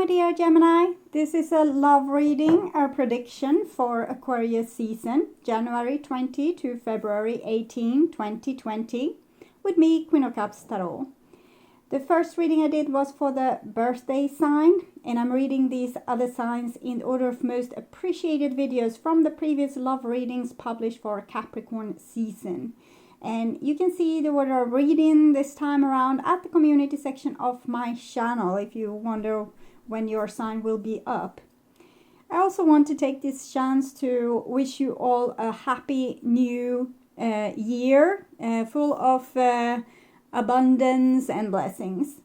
my dear Gemini. This is a love reading, a prediction for Aquarius season, January 20 to February 18, 2020, with me, Queen of Cups Tarot. The first reading I did was for the birthday sign, and I'm reading these other signs in order of most appreciated videos from the previous love readings published for Capricorn season. And you can see the order of reading this time around at the community section of my channel if you wonder when your sign will be up. I also want to take this chance to wish you all a happy new year full of abundance and blessings.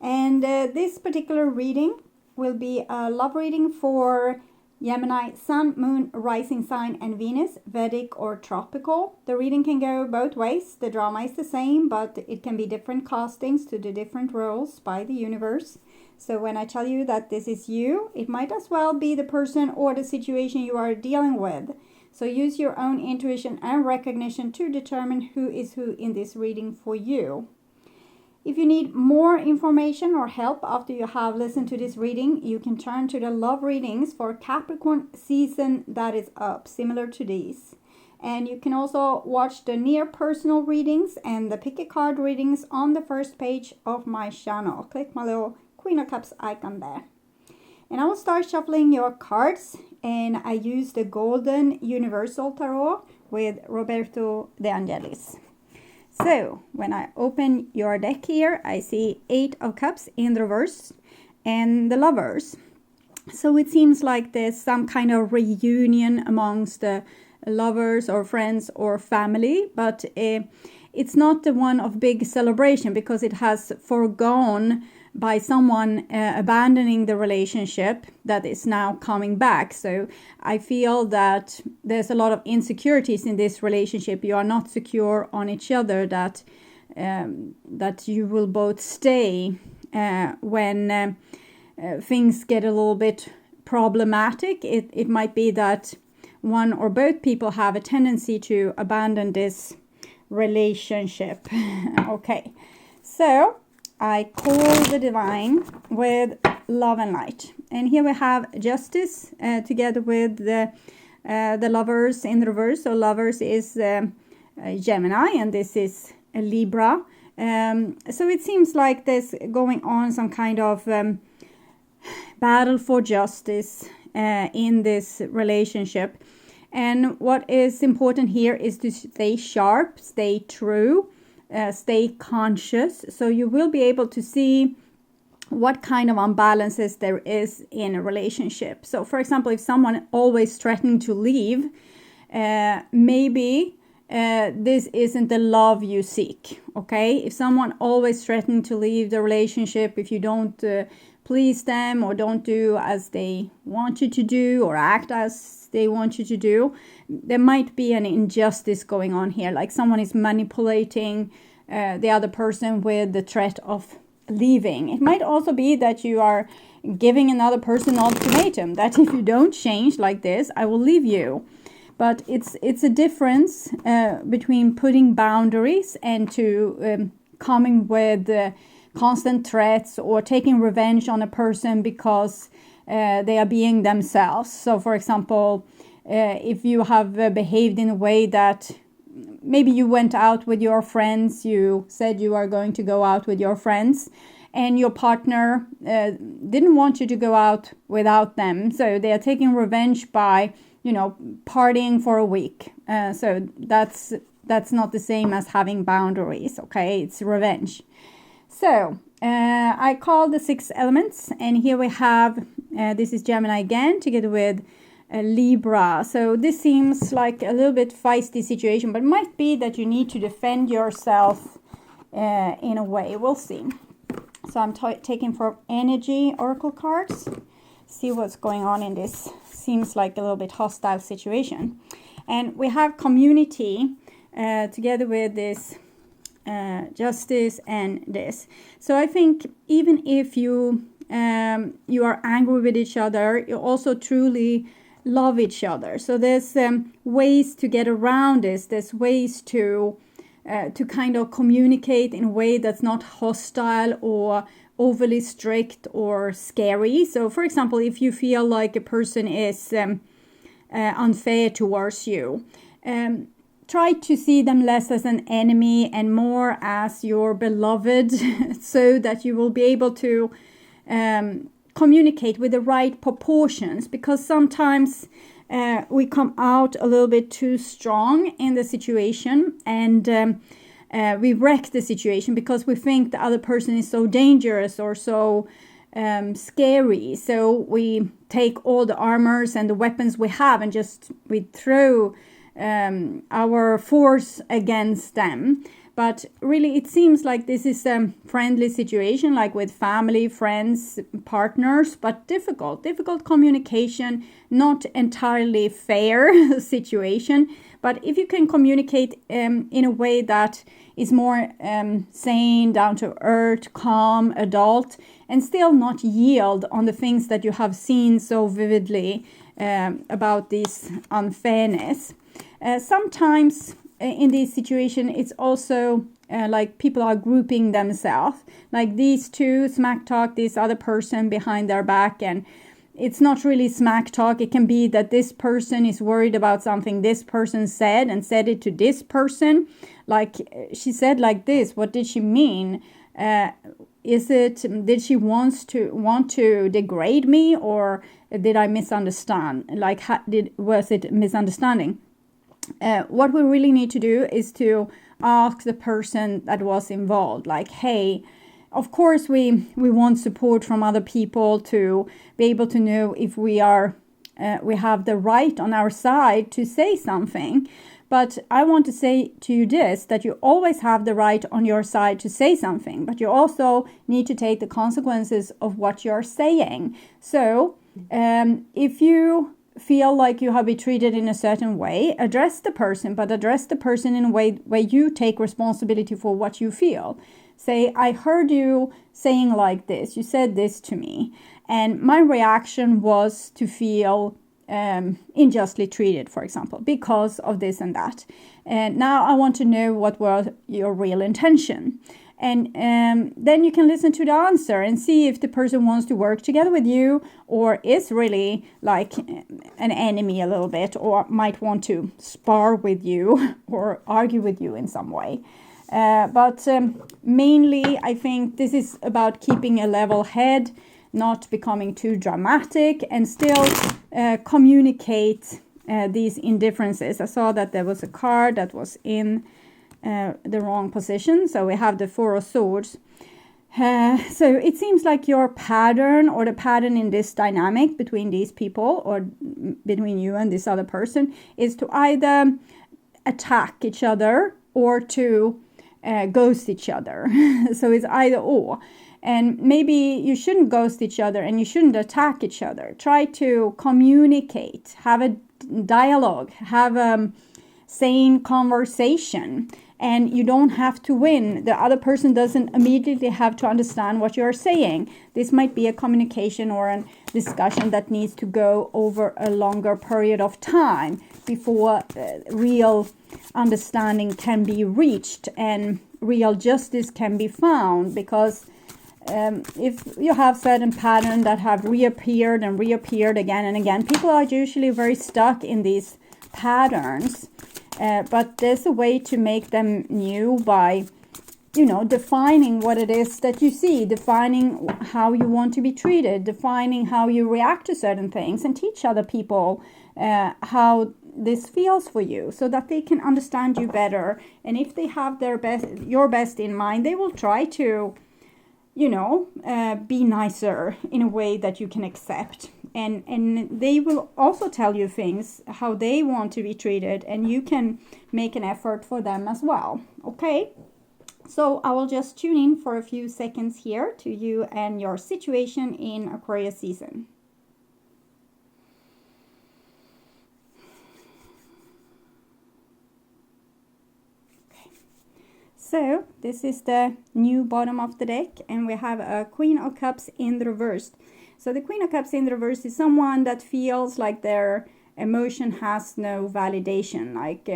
And this particular reading will be a love reading for Gemini, Sun, Moon, Rising Sign, and Venus, Vedic or Tropical. The reading can go both ways. The drama is the same, but it can be different castings to the different roles by the universe. So when I tell you that this is you, it might as well be the person or the situation you are dealing with. So use your own intuition and recognition to determine who is who in this reading for you. If you need more information or help after you have listened to this reading, you can turn to the love readings for Capricorn season that is up, similar to these. And you can also watch the near personal readings and the pick a card readings on the first page of my channel. Click my little Queen of Cups icon there. And I will start shuffling your cards, and I use the Golden Universal Tarot with Roberto De Angelis. So, when I open your deck here, I see 8 of Cups in the reverse and the Lovers. So it seems like there's some kind of reunion amongst the lovers or friends or family, but it's not the one of big celebration because it has foregone by someone abandoning the relationship that is now coming back. So I feel that there's a lot of insecurities in this relationship. You are not secure on each other, that you will both stay when things get a little bit problematic. It might be that one or both people have a tendency to abandon this relationship. Okay, so I call the divine with love and light. And here we have justice together with the lovers in the reverse. So lovers is Gemini and this is a Libra. So it seems like there's going on some kind of battle for justice in this relationship. And what is important here is to stay sharp, stay true. Stay conscious, so you will be able to see what kind of imbalances there is in a relationship. So for example, if someone always threatening to leave, maybe this isn't the love you seek. Okay, if someone always threatening to leave the relationship, if you don't please them or don't do as they want you to do or act as they want you to do, there might be an injustice going on here, like someone is manipulating the other person with the threat of leaving. It might also be that you are giving another person an ultimatum that if you don't change like this, I will leave you. But it's a difference between putting boundaries and to coming with constant threats or taking revenge on a person because they are being themselves. So for example, if you have behaved in a way that maybe you went out with your friends, you said you are going to go out with your friends, and your partner didn't want you to go out without them. So they are taking revenge by, partying for a week. So that's not the same as having boundaries, okay? It's revenge. So I call the 6 elements, and here we have, this is Gemini again, together with Libra. So this seems like a little bit feisty situation, but it might be that you need to defend yourself in a way. We'll see. So I'm taking for energy oracle cards. See what's going on in this. Seems like a little bit hostile situation. And we have community together with this justice and this. So I think even if you are angry with each other, you also truly love each other. So there's ways to get around this. There's ways to kind of communicate in a way that's not hostile or overly strict or scary. So for example, if you feel like a person is unfair towards you, try to see them less as an enemy and more as your beloved, so that you will be able to communicate with the right proportions, because sometimes we come out a little bit too strong in the situation, and we wreck the situation because we think the other person is so dangerous or so scary. So we take all the armors and the weapons we have and we throw our force against them. But really, it seems like this is a friendly situation, like with family, friends, partners, but difficult communication, not entirely fair situation. But if you can communicate in a way that is more sane, down to earth, calm, adult, and still not yield on the things that you have seen so vividly about this unfairness. Sometimes in this situation, it's also like people are grouping themselves, like these two smack talk this other person behind their back, and it's not really smack talk. It can be that this person is worried about something this person said and said it to this person, like she said like this, what did she mean? Did she want to degrade me, or did I misunderstand? Like was it misunderstanding? What we really need to do is to ask the person that was involved, like, hey, of course we want support from other people to be able to know if we have the right on our side to say something. But I want to say to you this, that you always have the right on your side to say something, but you also need to take the consequences of what you're saying. So if you feel like you have been treated in a certain way, address the person, but address the person in a way where you take responsibility for what you feel. Say, I heard you saying like this, you said this to me, and my reaction was to feel unjustly treated, for example, because of this and that. And now I want to know what was your real intention. And then you can listen to the answer and see if the person wants to work together with you, or is really like an enemy a little bit, or might want to spar with you or argue with you in some way. But mainly, I think this is about keeping a level head, not becoming too dramatic, and still communicate these indifferences. I saw that there was a card that was in the wrong position, so we have the Four of Swords. So it seems like your pattern, or the pattern in this dynamic between these people, or between you and this other person, is to either attack each other or to ghost each other. So it's either or. And maybe you shouldn't ghost each other and you shouldn't attack each other. Try to communicate, have a dialogue, have a sane conversation. And you don't have to win. The other person doesn't immediately have to understand what you're saying. This might be a communication or a discussion that needs to go over a longer period of time before real understanding can be reached and real justice can be found. Because if you have certain patterns that have reappeared and reappeared again and again, people are usually very stuck in these patterns. But there's a way to make them new by, defining what it is that you see, defining how you want to be treated, defining how you react to certain things, and teach other people how this feels for you, so that they can understand you better. And if they have your best in mind, they will try to, be nicer in a way that you can accept. And they will also tell you things, how they want to be treated, and you can make an effort for them as well. Okay? So I will just tune in for a few seconds here to you and your situation in Aquarius season. So this is the new bottom of the deck, and we have a Queen of Cups in the reverse. So the Queen of Cups in the reverse is someone that feels like their emotion has no validation. Like,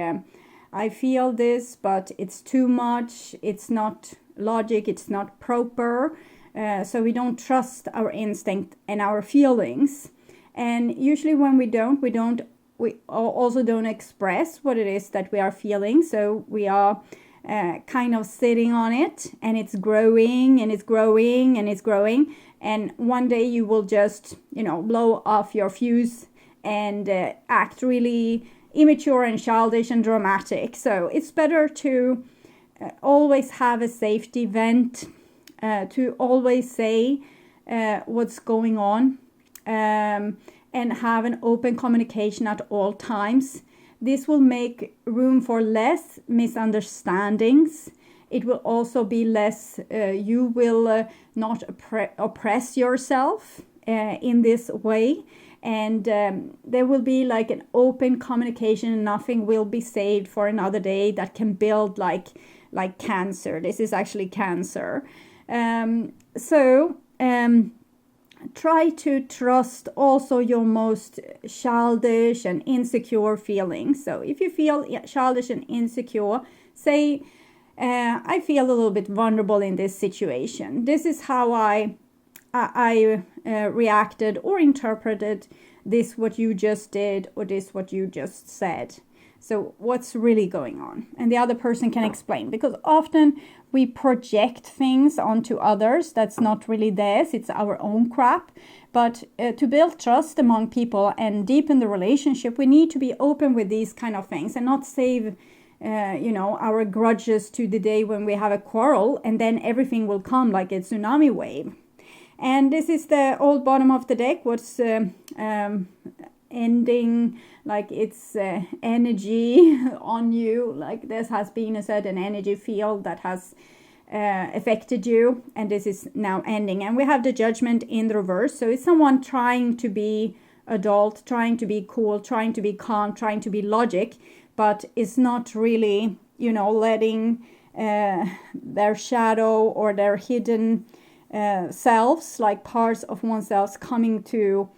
I feel this, but it's too much. It's not logic. It's not proper. So we don't trust our instinct and our feelings. And usually when we also don't express what it is that we are feeling. So we are kind of sitting on it, and it's growing and it's growing and it's growing. And one day you will just, blow off your fuse and act really immature and childish and dramatic. So it's better to always have a safety vent, to always say what's going on, and have an open communication at all times. This will make room for less misunderstandings. It will also be less, you will not oppress yourself in this way. And there will be like an open communication, and nothing will be saved for another day that can build like cancer. This is actually cancer. Try to trust also your most childish and insecure feelings. So if you feel childish and insecure, say, I feel a little bit vulnerable in this situation. This is how I reacted or interpreted this, what you just did, or this, what you just said. So what's really going on? And the other person can explain, because often we project things onto others that's not really theirs. It's our own crap. But to build trust among people and deepen the relationship, we need to be open with these kind of things and not save our grudges to the day when we have a quarrel, and then everything will come like a tsunami wave. And this is the old bottom of the deck. What's ending, like it's energy on you, like this has been a certain energy field that has affected you, and this is now ending. And we have the Judgment in the reverse. So it's someone trying to be adult, trying to be cool, trying to be calm, trying to be logic, but it's not really, letting their shadow or their hidden selves, like parts of oneself, coming to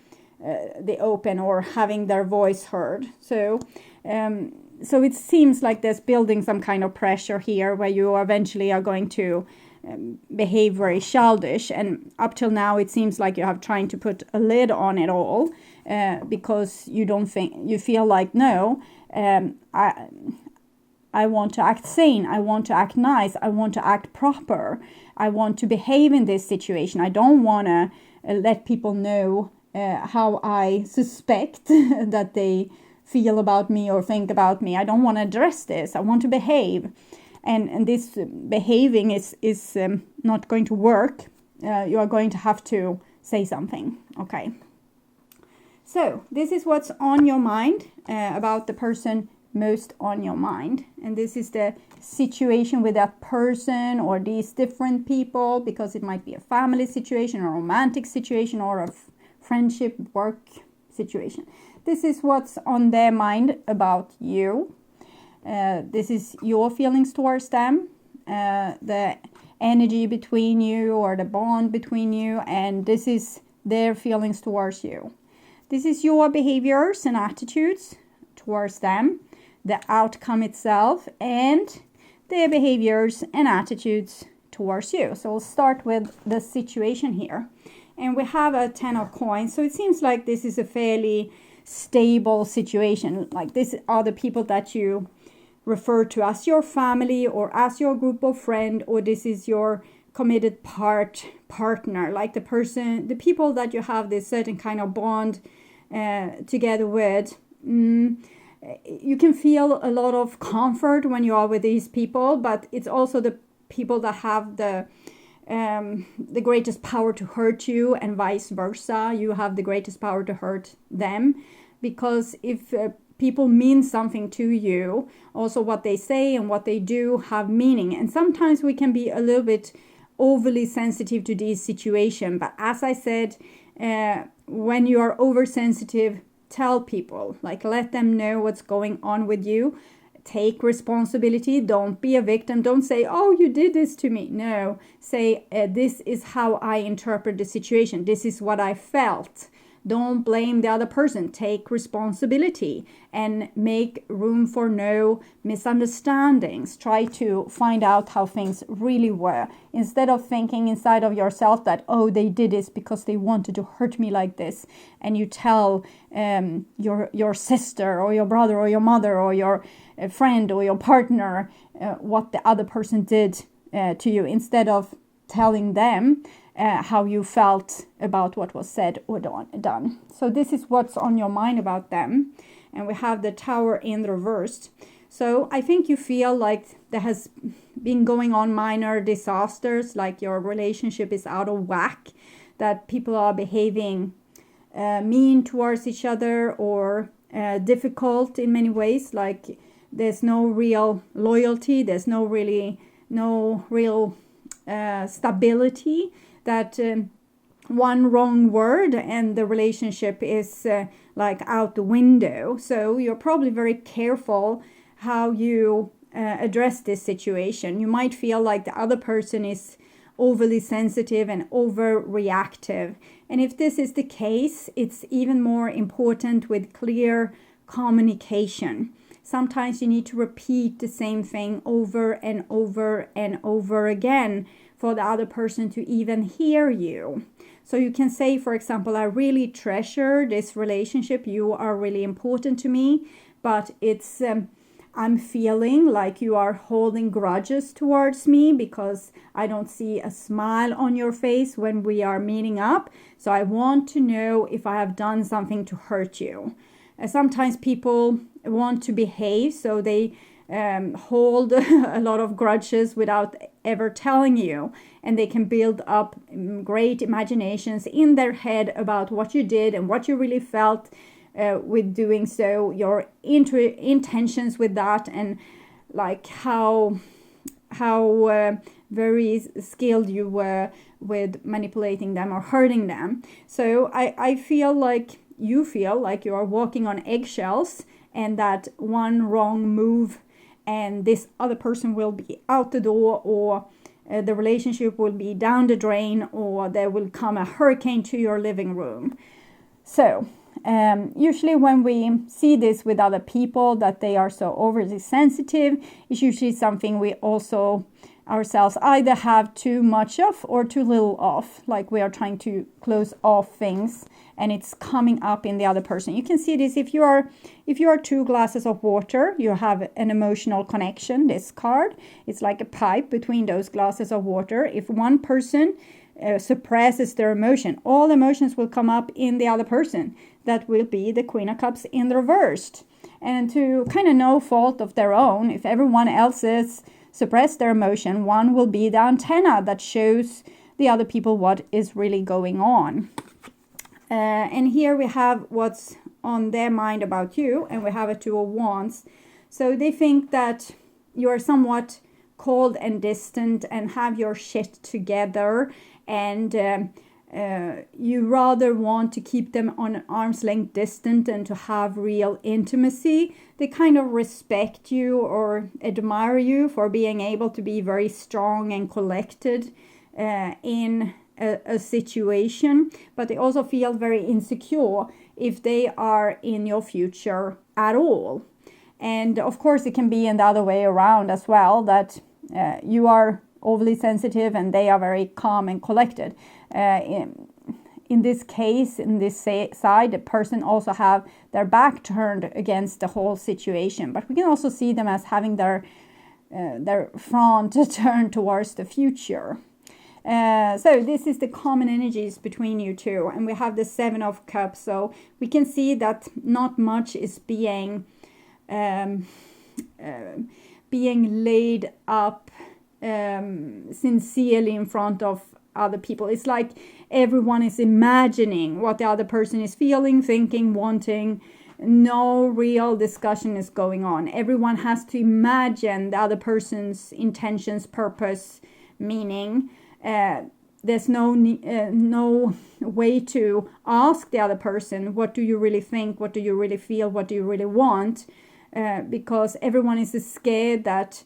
the open or having their voice heard. So it seems like there's building some kind of pressure here, where you eventually are going to behave very childish. And up till now, it seems like you have trying to put a lid on it all, because you feel like, no, I want to act sane. I want to act nice. I want to act proper. I want to behave in this situation. I don't want to let people know how I suspect that they feel about me or think about me. I don't want to address this. I want to behave. And this behaving is not going to work. You are going to have to say something. Okay. So this is what's on your mind, about the person most on your mind. And this is the situation with that person or these different people, because it might be a family situation, or a romantic situation, or a friendship, work situation. This is what's on their mind about you. This is your feelings towards them, the energy between you, or the bond between you, and this is their feelings towards you. This is your behaviors and attitudes towards them, the outcome itself, and their behaviors and attitudes towards you. So we'll start with the situation here. And we have a 10 of coins. So it seems like this is a fairly stable situation. Like, this are the people that you refer to as your family, or as your group of friends, or this is your committed partner, like the people that you have this certain kind of bond together with. You can feel a lot of comfort when you are with these people, but it's also the people that have the greatest power to hurt you, and vice versa. You have the greatest power to hurt them, because if people mean something to you, also what they say and what they do have meaning. And sometimes we can be a little bit overly sensitive to these situations. But as I said, when you are oversensitive, tell people, like, let them know what's going on with you. Take responsibility. Don't be a victim. Don't say, oh, you did this to me. No, say, this is how I interpret the situation. This is what I felt. Don't blame the other person. Take responsibility and make room for no misunderstandings. Try to find out how things really were, instead of thinking inside of yourself that, oh, they did this because they wanted to hurt me like this, and you tell your sister or your brother or your mother or your friend or your partner what the other person did to you, instead of telling them how you felt about what was said or done. So this is what's on your mind about them. And we have the Tower in reversed. So I think you feel like there has been going on minor disasters, like your relationship is out of whack, that people are behaving mean towards each other, or difficult in many ways, like there's no real loyalty, there's no real stability, that one wrong word and the relationship is like out the window. So you're probably very careful how you address this situation. You might feel like the other person is overly sensitive and overreactive. And if this is the case, it's even more important with clear communication. Sometimes you need to repeat the same thing over and over and over again for the other person to even hear you. So you can say, for example, I really treasure this relationship. You are really important to me, but it's I'm feeling like you are holding grudges towards me because I don't see a smile on your face when we are meeting up. So I want to know if I have done something to hurt you. Sometimes people want to behave, so they hold a lot of grudges without ever telling you, and they can build up great imaginations in their head about what you did and what you really felt with doing so, your intentions with that, and like how very skilled you were with manipulating them or hurting them. So I feel like you are walking on eggshells, and that one wrong move and this other person will be out the door, or the relationship will be down the drain, or there will come a hurricane to your living room. So usually when we see this with other people, that they are so overly sensitive, it's usually something we also ourselves either have too much of or too little of, like we are trying to close off things and it's coming up in the other person. You can see this if you are 2 glasses of water, you have an emotional connection. This card, it's like a pipe between those glasses of water. If one person suppresses their emotion, all emotions will come up in the other person. That will be the Queen of Cups in reversed. And to kind of no fault of their own, if everyone else's suppress their emotion, one will be the antenna that shows the other people what is really going on. And here we have what's on their mind about you, and we have a 2 of Wands. So they think that you are somewhat cold and distant and have your shit together, and you rather want to keep them on an arm's length distance and to have real intimacy. They kind of respect you or admire you for being able to be very strong and collected in a situation, but they also feel very insecure if they are in your future at all. And of course it can be in the other way around as well, that you are overly sensitive and they are very calm and collected. In this case, in this side, the person also have their back turned against the whole situation, but we can also see them as having their front turned towards the future. So this is the common energies between you two, and we have the 7 of Cups. So we can see that not much is being laid up sincerely in front of other people. It's like everyone is imagining what the other person is feeling, thinking, wanting. No real discussion is going on. Everyone has to imagine the other person's intentions, purpose, meaning. There's no way to ask the other person, what do you really think, what do you really feel, what do you really want, because everyone is scared that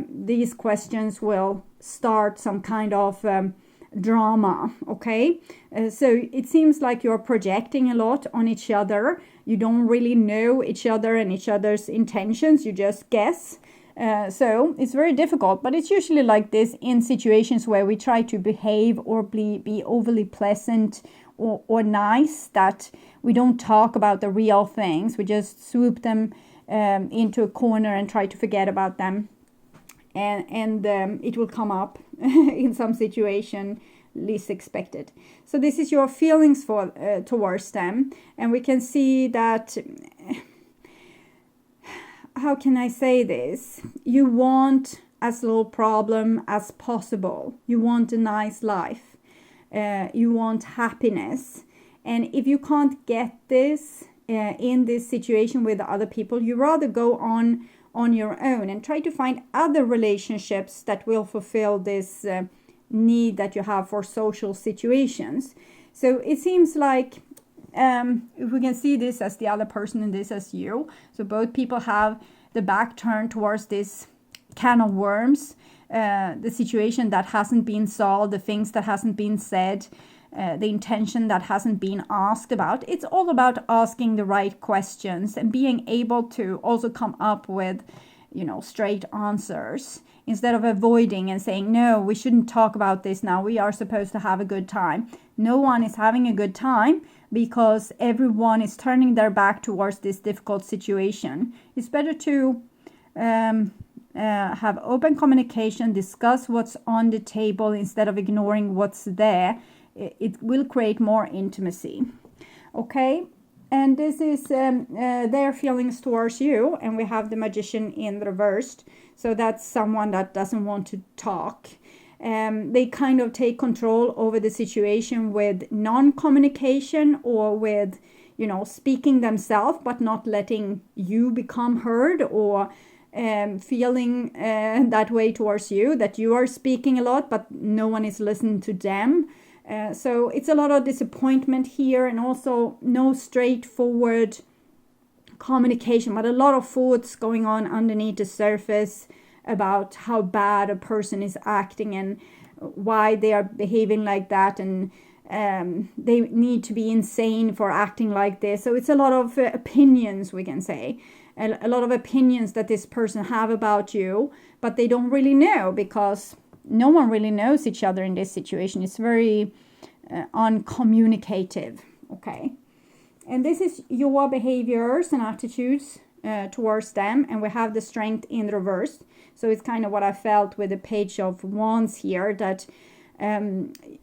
these questions will start some kind of drama, okay? So it seems like you're projecting a lot on each other. You don't really know each other and each other's intentions. You just guess. So it's very difficult, but it's usually like this in situations where we try to behave or be overly pleasant or nice, that we don't talk about the real things. We just swoop them into a corner and try to forget about them. And it will come up in some situation least expected. So this is your feelings for towards them, and we can see that, how can I say this? You want as little problem as possible. You want a nice life. You want happiness. And if you can't get this in this situation with other people, you rather go on your own and try to find other relationships that will fulfill this need that you have for social situations. So it seems like if we can see this as the other person and this as you, so both people have the back turned towards this can of worms, the situation that hasn't been solved, the things that hasn't been said, the intention that hasn't been asked about. It's all about asking the right questions and being able to also come up with, straight answers instead of avoiding and saying, no, we shouldn't talk about this now. We are supposed to have a good time. No one is having a good time because everyone is turning their back towards this difficult situation. It's better to have open communication, discuss what's on the table instead of ignoring what's there. It will create more intimacy. Okay, and this is their feelings towards you, and we have the Magician in reversed. So that's someone that doesn't want to talk. They kind of take control over the situation with non-communication or with, speaking themselves, but not letting you become heard, or feeling that way towards you, that you are speaking a lot, but no one is listening to them. So it's a lot of disappointment here, and also no straightforward communication, but a lot of thoughts going on underneath the surface about how bad a person is acting and why they are behaving like that, and they need to be insane for acting like this. So it's a lot of opinions, we can say, a lot of opinions that this person have about you, but they don't really know, because no one really knows each other in this situation. It's very uncommunicative, okay? And this is your behaviors and attitudes towards them, and we have the Strength in reverse. So it's kind of what I felt with the Page of Wands here, that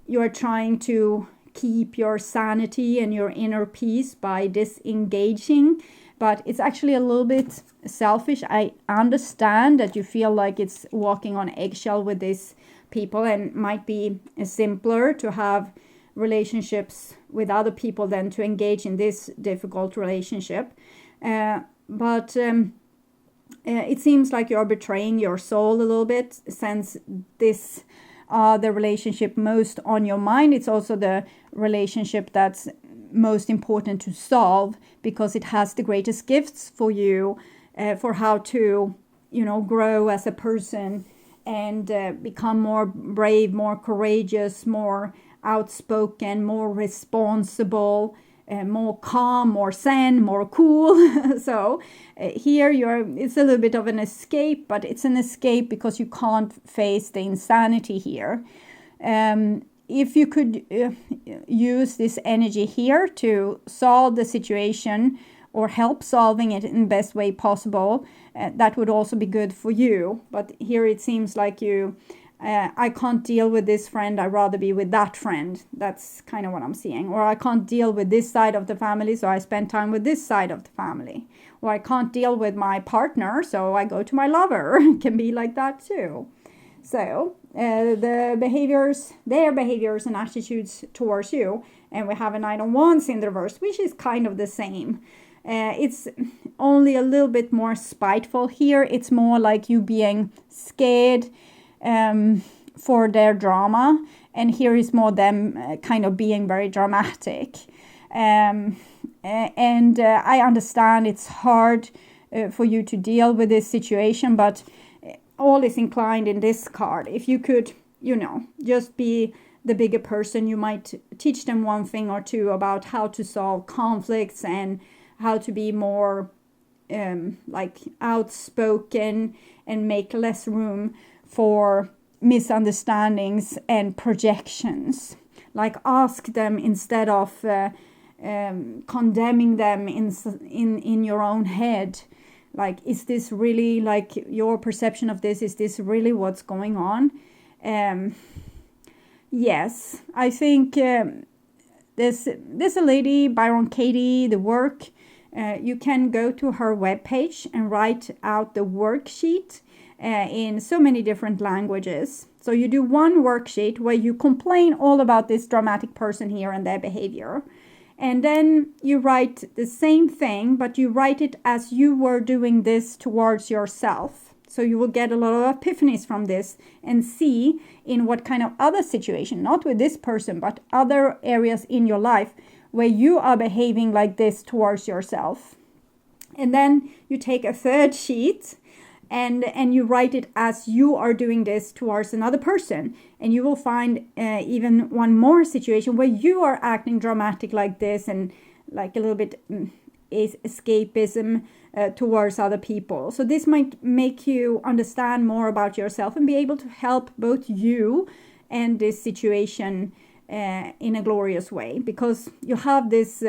you're trying to keep your sanity and your inner peace by disengaging, but it's actually a little bit selfish. I understand that you feel like it's walking on eggshell with these people, and might be simpler to have relationships with other people than to engage in this difficult relationship. But it seems like you're betraying your soul a little bit, since this the relationship most on your mind. It's also the relationship that's most important to solve, because it has the greatest gifts for you, for how to, grow as a person and become more brave, more courageous, more outspoken, more responsible, more calm, more zen, more cool. So here it's a little bit of an escape, but it's an escape because you can't face the insanity here. If you could use this energy here to solve the situation or help solving it in the best way possible, that would also be good for you. But here it seems like I can't deal with this friend, I'd rather be with that friend. That's kind of what I'm seeing. Or I can't deal with this side of the family, so I spend time with this side of the family. Or I can't deal with my partner, so I go to my lover. It can be like that too. So their behaviors and attitudes towards you. And we have a Knight of Wands in the reverse, which is kind of the same. It's only a little bit more spiteful here. It's more like you being scared for their drama, and here is more them kind of being very dramatic. And I understand it's hard for you to deal with this situation, but all is inclined in this card. If you could, just be the bigger person. You might teach them one thing or two about how to solve conflicts and how to be more like outspoken and make less room for misunderstandings and projections. Like ask them instead of condemning them in your own head. Like, is this really, like, your perception of this, is this really what's going on? Yes, I think there's a lady, Byron Katie, the work. You can go to her webpage and write out the worksheet in so many different languages. So you do one worksheet where you complain all about this dramatic person here and their behavior. And then you write the same thing, but you write it as you were doing this towards yourself. So you will get a lot of epiphanies from this and see in what kind of other situation, not with this person, but other areas in your life where you are behaving like this towards yourself. And then you take a third sheet and you write it as you are doing this towards another person. And you will find even one more situation where you are acting dramatic like this and like a little bit escapism towards other people. So this might make you understand more about yourself and be able to help both you and this situation in a glorious way, because you have this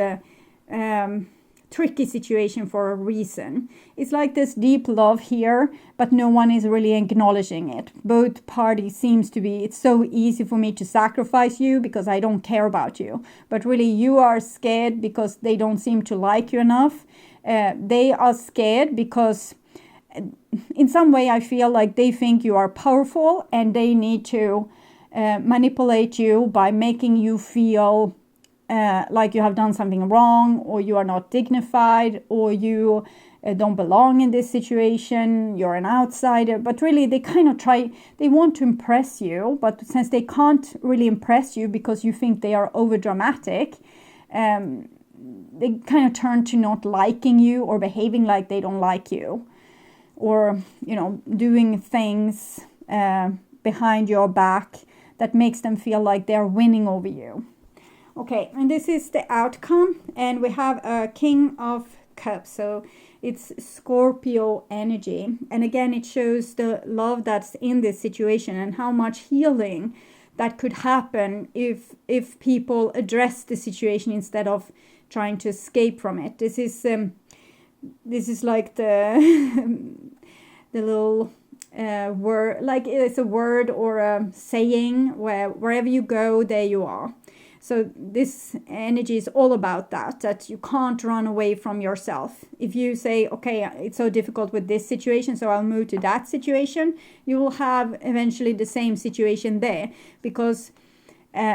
tricky situation for a reason. It's like this deep love here, but no one is really acknowledging it. Both parties seems to be, it's so easy for me to sacrifice you because I don't care about you. But really you are scared because they don't seem to like you enough. They are scared because in some way I feel like they think you are powerful and they need to manipulate you by making you feel like you have done something wrong, or you are not dignified, or you don't belong in this situation, you're an outsider. But really they kind of they want to impress you, but since they can't really impress you because you think they are over dramatic, they kind of turn to not liking you or behaving like they don't like you, or doing things behind your back that makes them feel like they're winning over you. Okay, and this is the outcome, and we have a King of Cups, so it's Scorpio energy. And again, it shows the love that's in this situation and how much healing that could happen if people address the situation instead of trying to escape from it. This is like the the little word, like it's a word or a saying where wherever you go, there you are. So this energy is all about that you can't run away from yourself. If you say, okay, it's so difficult with this situation, so I'll move to that situation, you will have eventually the same situation there, because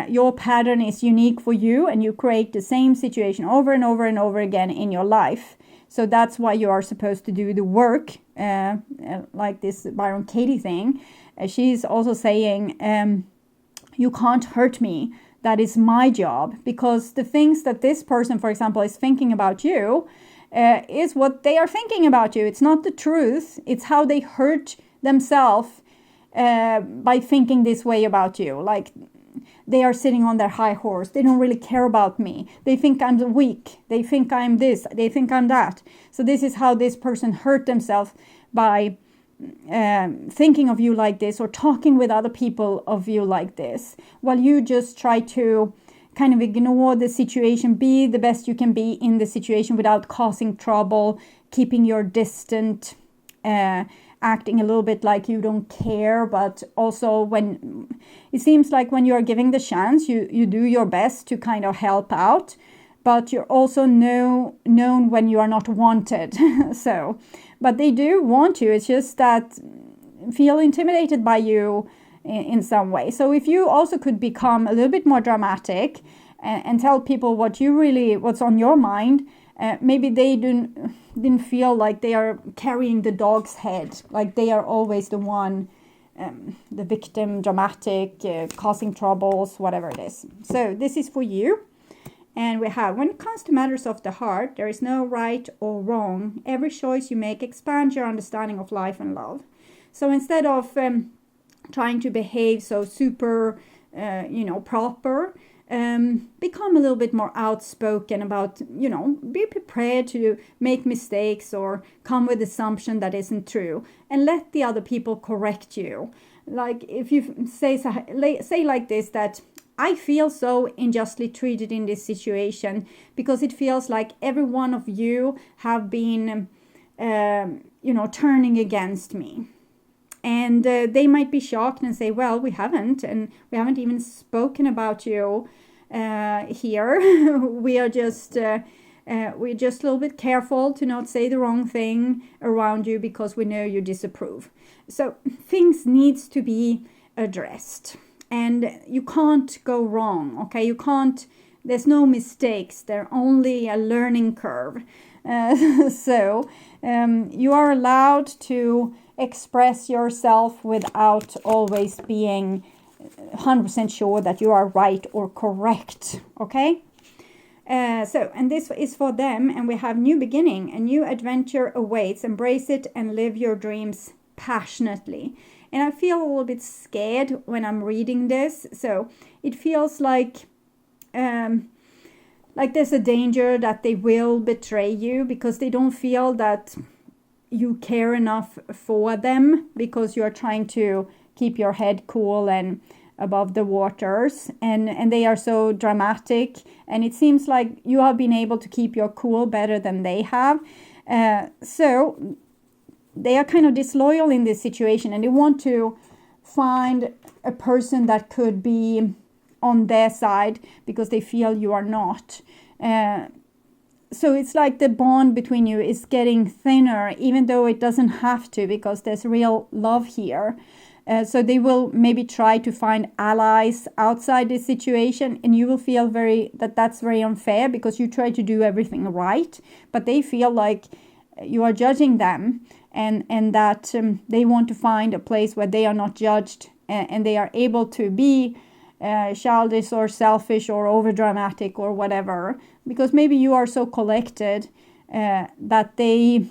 your pattern is unique for you and you create the same situation over and over and over again in your life. So that's why you are supposed to do the work, like this Byron Katie thing. She's also saying, you can't hurt me. That is my job, because the things that this person, for example, is thinking about you is what they are thinking about you. It's not the truth. It's how they hurt themselves by thinking this way about you. Like they are sitting on their high horse. They don't really care about me. They think I'm weak. They think I'm this. They think I'm that. So this is how this person hurt themselves by thinking of you like this, or talking with other people of you like this, while you just try to kind of ignore the situation, be the best you can be in the situation without causing trouble, keeping your distant, acting a little bit like you don't care. But also when it seems like when you're giving the chance, you do your best to kind of help out, but you're also known when you are not wanted. So, but they do want you. It's just that feel intimidated by you in some way. So if you also could become a little bit more dramatic and tell people what's on your mind, maybe they didn't feel like they are carrying the dog's head, like they are always the one, the victim, dramatic, causing troubles, whatever it is. So this is for you. And we have, when it comes to matters of the heart, there is no right or wrong. Every choice you make expands your understanding of life and love. So instead of trying to behave so super proper. Become a little bit more outspoken about, be prepared to make mistakes or come with assumption that isn't true, and let the other people correct you. Like if you say like this, that I feel so unjustly treated in this situation because it feels like every one of you have been, turning against me. And they might be shocked and say, well, we haven't even spoken about you here. We're just a little bit careful to not say the wrong thing around you because we know you disapprove. So things needs to be addressed, and you can't go wrong. Okay, there's no mistakes. They're only a learning curve. So you are allowed to express yourself without always being 100% sure that you are right or correct. Okay? And this is for them, and we have new beginning. A new adventure awaits. Embrace it and live your dreams passionately. And I feel a little bit scared when I'm reading this. So it feels like there's a danger that they will betray you because they don't feel that you care enough for them, because you are trying to keep your head cool and above the waters, and they are so dramatic, and it seems like you have been able to keep your cool better than they have. So they are kind of disloyal in this situation, and they want to find a person that could be on their side because they feel you are not. So it's like the bond between you is getting thinner, even though it doesn't have to, because there's real love here. So they will maybe try to find allies outside this situation, and you will feel that's very unfair because you try to do everything right, but they feel like you are judging them, and that they want to find a place where they are not judged, and they are able to be childish or selfish or overdramatic or whatever, because maybe you are so collected that they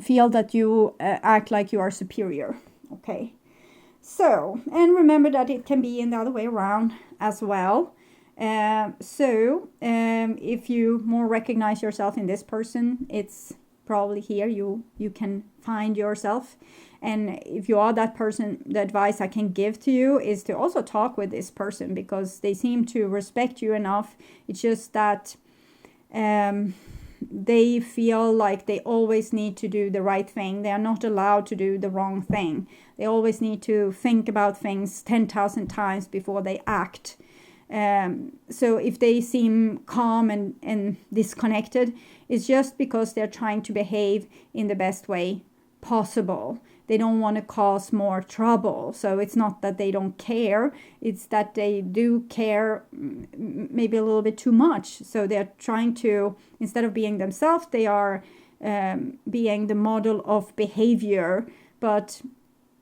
feel that you act like you are superior. Okay, so, and remember that it can be in the other way around as well. So if you more recognize yourself in this person, it's probably here you can find yourself. And if you are that person, the advice I can give to you is to also talk with this person, because they seem to respect you enough. It's just that they feel like they always need to do the right thing. They are not allowed to do the wrong thing. They always need to think about things 10,000 times before they act. So if they seem calm and disconnected, it's just because they're trying to behave in the best way possible. They don't want to cause more trouble. So it's not that they don't care. It's that they do care maybe a little bit too much. So they're trying to, instead of being themselves, they are being the model of behavior. But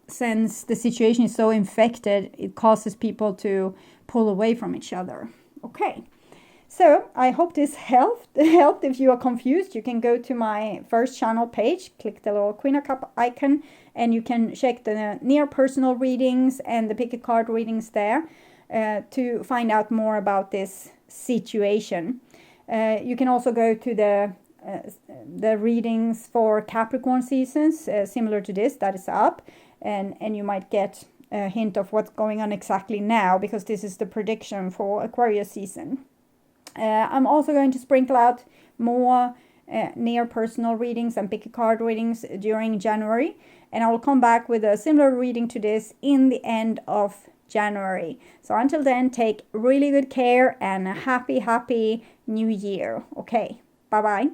since the situation is so infected, it causes people to pull away from each other. Okay. So I hope this helped. If you are confused, you can go to my first channel page, click the little Queen of Cups icon, and you can check the near personal readings and the pick a card readings there to find out more about this situation. You can also go to the readings for Capricorn seasons, similar to this, that is up, and you might get a hint of what's going on exactly now, because this is the prediction for Aquarius season. I'm also going to sprinkle out more near personal readings and pick a card readings during January, and I will come back with a similar reading to this in the end of January. So until then, take really good care and a happy new year. Okay, bye bye.